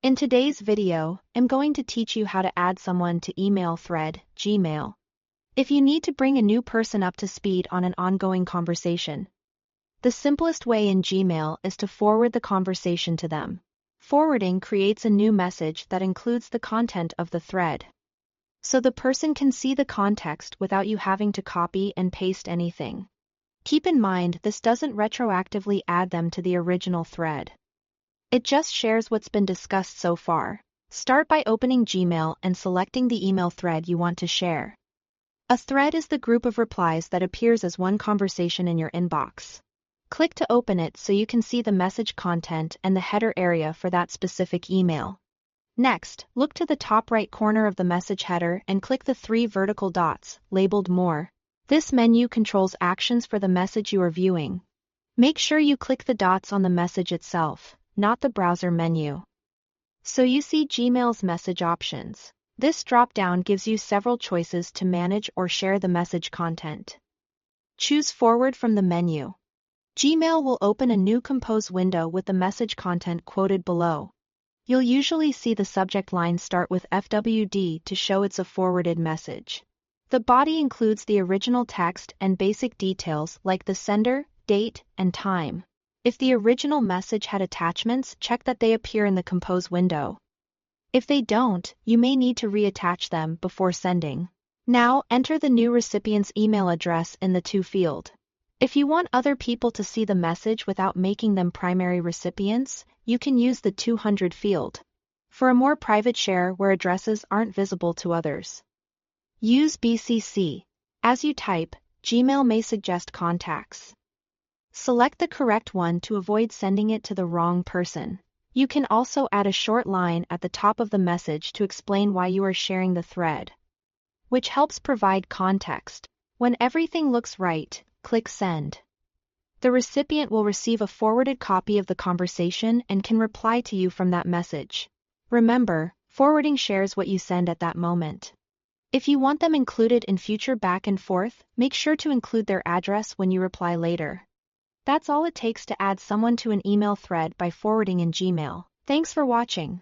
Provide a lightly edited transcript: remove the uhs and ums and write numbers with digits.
In today's video, I'm going to teach you how to add someone to email thread, Gmail. If you need to bring a new person up to speed on an ongoing conversation, the simplest way in Gmail is to forward the conversation to them. Forwarding creates a new message that includes the content of the thread, so the person can see the context without you having to copy and paste anything. Keep in mind, this doesn't retroactively add them to the original thread. It just shares what's been discussed so far. Start by opening Gmail and selecting the email thread you want to share. A thread is the group of replies that appears as one conversation in your inbox. Click to open it so you can see the message content and the header area for that specific email. Next, look to the top right corner of the message header and click the 3 vertical dots, labeled More. This menu controls actions for the message you are viewing. Make sure you click the dots on the message itself, not the browser menu, so you see Gmail's message options. This drop-down gives you several choices to manage or share the message content. Choose Forward from the menu. Gmail will open a new Compose window with the message content quoted below. You'll usually see the subject line start with FWD to show it's a forwarded message. The body includes the original text and basic details like the sender, date, and time. If the original message had attachments, check that they appear in the Compose window. If they don't, you may need to reattach them before sending. Now, enter the new recipient's email address in the To field. If you want other people to see the message without making them primary recipients, you can use the 200 field. For a more private share where addresses aren't visible to others, use BCC. As you type, Gmail may suggest contacts. Select the correct one to avoid sending it to the wrong person. You can also add a short line at the top of the message to explain why you are sharing the thread, which helps provide context. When everything looks right, click Send. The recipient will receive a forwarded copy of the conversation and can reply to you from that message. Remember, forwarding shares what you send at that moment. If you want them included in future back and forth, make sure to include their address when you reply later. That's all it takes to add someone to an email thread by forwarding in Gmail. Thanks for watching.